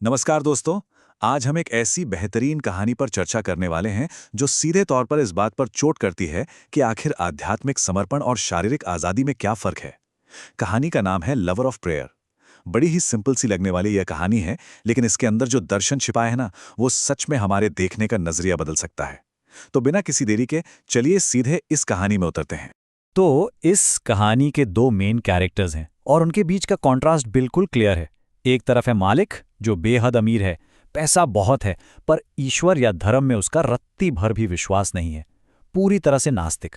नमस्कार दोस्तों। आज हम एक ऐसी बेहतरीन कहानी पर चर्चा करने वाले हैं जो सीधे तौर पर इस बात पर चोट करती है कि आखिर आध्यात्मिक समर्पण और शारीरिक आज़ादी में क्या फ़र्क है। कहानी का नाम है लवर ऑफ प्रेयर। बड़ी ही सिंपल सी लगने वाली यह कहानी है, लेकिन इसके अंदर जो दर्शन छिपा है ना, वो सच में हमारे देखने का नजरिया बदल सकता है। तो बिना किसी देरी के चलिए सीधे इस कहानी में उतरते हैं। तो इस कहानी के दो मेन कैरेक्टर्स हैं और उनके बीच का कॉन्ट्रास्ट बिल्कुल क्लियर है। एक तरफ है मालिक, जो बेहद अमीर है, पैसा बहुत है, पर ईश्वर या धर्म में उसका रत्ती भर भी विश्वास नहीं है, पूरी तरह से नास्तिक।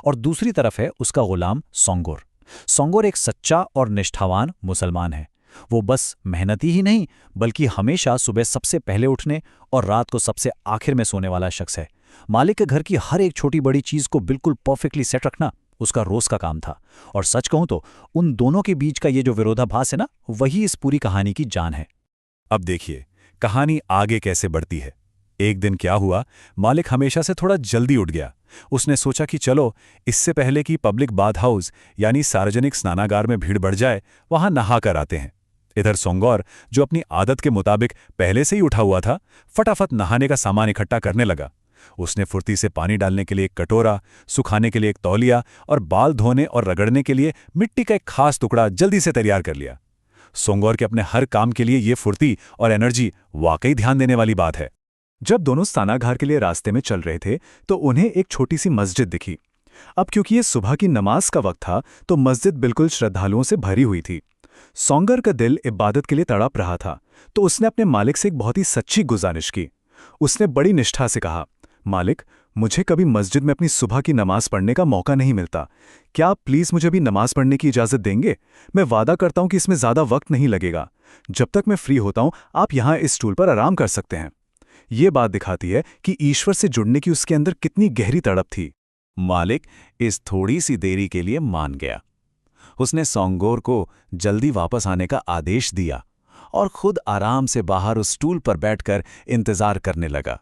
और दूसरी तरफ है उसका गुलाम सोंगोर। सोंगोर एक सच्चा और निष्ठावान मुसलमान है। वो बस मेहनती ही नहीं, बल्कि हमेशा सुबह सबसे पहले उठने और रात को सबसे आखिर में सोने वाला शख्स है। मालिक के घर की हर एक छोटी बड़ी चीज को बिल्कुल परफेक्टली सेट रखना उसका रोज का काम था। और सच कहूं तो उन दोनों के बीच का ये जो विरोधाभास है ना, वही इस पूरी कहानी की जान है। अब देखिए कहानी आगे कैसे बढ़ती है। एक दिन क्या हुआ, मालिक हमेशा से थोड़ा जल्दी उठ गया। उसने सोचा कि चलो, इससे पहले कि पब्लिक बाथ हाउस यानी सार्वजनिक स्नानागार में भीड़ बढ़ जाए, वहां नहा कर आते हैं। इधर सोंगौर, जो अपनी आदत के मुताबिक पहले से ही उठा हुआ था, फटाफट नहाने का सामान इकट्ठा करने लगा। उसने फुर्ती से पानी डालने के लिए एक कटोरा, सुखाने के लिए एक तौलिया और बाल धोने और रगड़ने के लिए मिट्टी का एक खास टुकड़ा जल्दी से तैयार कर लिया। सोंगौर के अपने हर काम के लिए ये फुर्ती और एनर्जी वाकई ध्यान देने वाली बात है। जब दोनों स्नानागार के लिए रास्ते में चल रहे थे तो उन्हें एक छोटी सी मस्जिद दिखी। अब क्योंकि ये सुबह की नमाज का वक्त था तो मस्जिद बिल्कुल श्रद्धालुओं से भरी हुई थी। सोंगर का दिल इबादत के लिए तड़प रहा था, तो उसने अपने मालिक से एक बहुत ही सच्ची गुजारिश की। उसने बड़ी निष्ठा से कहा, मालिक, मुझे कभी मस्जिद में अपनी सुबह की नमाज पढ़ने का मौका नहीं मिलता। क्या आप प्लीज़ मुझे भी नमाज पढ़ने की इजाज़त देंगे? मैं वादा करता हूं कि इसमें ज़्यादा वक्त नहीं लगेगा। जब तक मैं फ्री होता हूं, आप यहां इस स्टूल पर आराम कर सकते हैं। ये बात दिखाती है कि ईश्वर से जुड़ने की उसके अंदर कितनी गहरी तड़प थी। मालिक इस थोड़ी सी देरी के लिए मान गया। उसने सोंगोर को जल्दी वापस आने का आदेश दिया और खुद आराम से बाहर उस स्टूल पर बैठकर इंतजार करने लगा।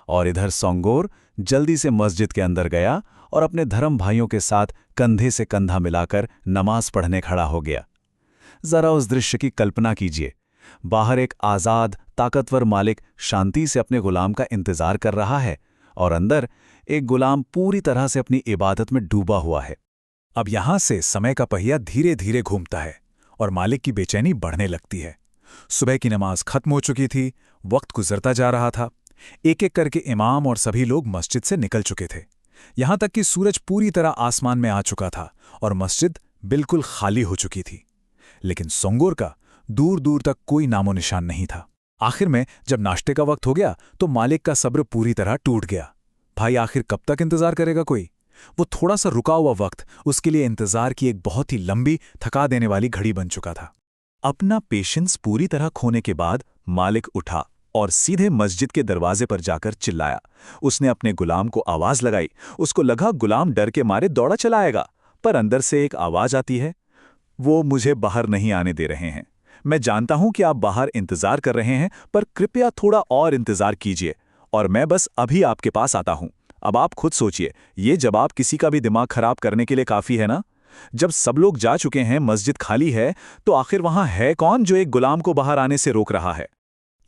और इधर सोंगोर जल्दी से मस्जिद के अंदर गया और अपने धर्म भाइयों के साथ कंधे से कंधा मिलाकर नमाज पढ़ने खड़ा हो गया। जरा उस दृश्य की कल्पना कीजिए। बाहर एक आज़ाद, ताकतवर मालिक शांति से अपने गुलाम का इंतजार कर रहा है और अंदर एक गुलाम पूरी तरह से अपनी इबादत में डूबा हुआ है। अब यहां से समय का पहिया धीरे धीरे घूमता है और मालिक की बेचैनी बढ़ने लगती है। सुबह की नमाज खत्म हो चुकी थी, वक्त गुजरता जा रहा था। एक एक करके इमाम और सभी लोग मस्जिद से निकल चुके थे। यहां तक कि सूरज पूरी तरह आसमान में आ चुका था और मस्जिद बिल्कुल खाली हो चुकी थी। लेकिन सोंगोर का दूर दूर तक कोई नामो निशान नहीं था। आखिर में जब नाश्ते का वक्त हो गया तो मालिक का सब्र पूरी तरह टूट गया। भाई, आखिर कब तक इंतजार करेगा कोई? वो थोड़ा सा रुका हुआ वक्त उसके लिए इंतजार की एक बहुत ही लंबी, थका देने वाली घड़ी बन चुका था। अपना पेशेंस पूरी तरह खोने के बाद मालिक उठा और सीधे मस्जिद के दरवाजे पर जाकर चिल्लाया। उसने अपने गुलाम को आवाज लगाई। उसको लगा गुलाम डर के मारे दौड़ा चलाएगा, पर अंदर से एक आवाज आती है, वो मुझे बाहर नहीं आने दे रहे हैं। मैं जानता हूं कि आप बाहर इंतजार कर रहे हैं, पर कृपया थोड़ा और इंतजार कीजिए और मैं बस अभी आपके पास आता हूं। अब आप खुद सोचिए, ये जवाब किसी का भी दिमाग खराब करने के लिए काफी है ना? जब सब लोग जा चुके हैं, मस्जिद खाली है, तो आखिर वहां है कौन जो एक गुलाम को बाहर आने से रोक रहा है?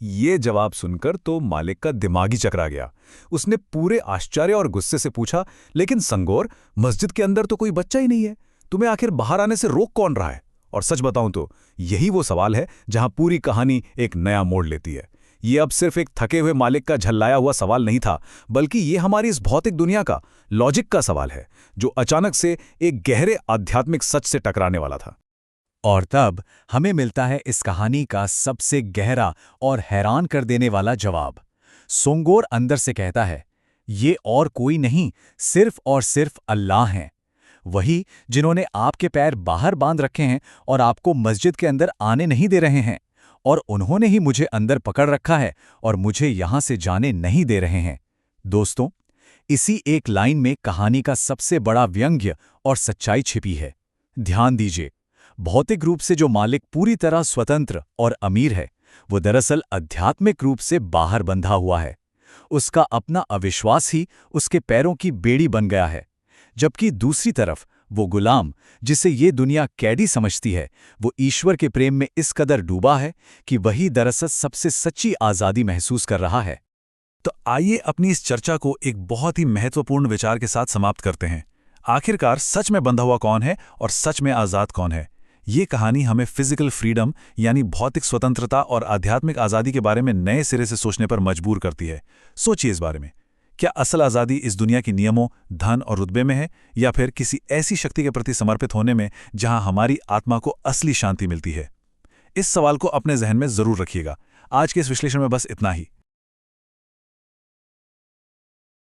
ये जवाब सुनकर तो मालिक का दिमाग ही चकरा गया। उसने पूरे आश्चर्य और गुस्से से पूछा, लेकिन संगोर, मस्जिद के अंदर तो कोई बच्चा ही नहीं है, तुम्हें आखिर बाहर आने से रोक कौन रहा है? और सच बताऊं तो यही वो सवाल है जहां पूरी कहानी एक नया मोड़ लेती है। ये अब सिर्फ एक थके हुए मालिक का झल्लाया हुआ सवाल नहीं था, बल्कि ये हमारी इस भौतिक दुनिया का लॉजिक का सवाल है, जो अचानक से एक गहरे आध्यात्मिक सच से टकराने वाला था। और तब हमें मिलता है इस कहानी का सबसे गहरा और हैरान कर देने वाला जवाब। सोंगोर अंदर से कहता है, ये और कोई नहीं, सिर्फ और सिर्फ अल्लाह हैं। वही जिन्होंने आपके पैर बाहर बांध रखे हैं और आपको मस्जिद के अंदर आने नहीं दे रहे हैं, और उन्होंने ही मुझे अंदर पकड़ रखा है और मुझे यहां से जाने नहीं दे रहे हैं। दोस्तों, इसी एक लाइन में कहानी का सबसे बड़ा व्यंग्य और सच्चाई छिपी है। ध्यान दीजिए, भौतिक रूप से जो मालिक पूरी तरह स्वतंत्र और अमीर है, वो दरअसल आध्यात्मिक रूप से बाहर बंधा हुआ है। उसका अपना अविश्वास ही उसके पैरों की बेड़ी बन गया है। जबकि दूसरी तरफ वो गुलाम जिसे ये दुनिया कैदी समझती है, वो ईश्वर के प्रेम में इस कदर डूबा है कि वही दरअसल सबसे सच्ची आज़ादी महसूस कर रहा है। तो आइए अपनी इस चर्चा को एक बहुत ही महत्वपूर्ण विचार के साथ समाप्त करते हैं। आखिरकार सच में बंधा हुआ कौन है और सच में आज़ाद कौन है? ये कहानी हमें फिजिकल फ्रीडम यानी भौतिक स्वतंत्रता और आध्यात्मिक आज़ादी के बारे में नए सिरे से सोचने पर मजबूर करती है। सोचिए इस बारे में। क्या असल आज़ादी इस दुनिया के नियमों, धन और रुतबे में है, या फिर किसी ऐसी शक्ति के प्रति समर्पित होने में जहां हमारी आत्मा को असली शांति मिलती है? इस सवाल को अपने जहन में जरूर रखिएगा। आज के इस विश्लेषण में बस इतना ही।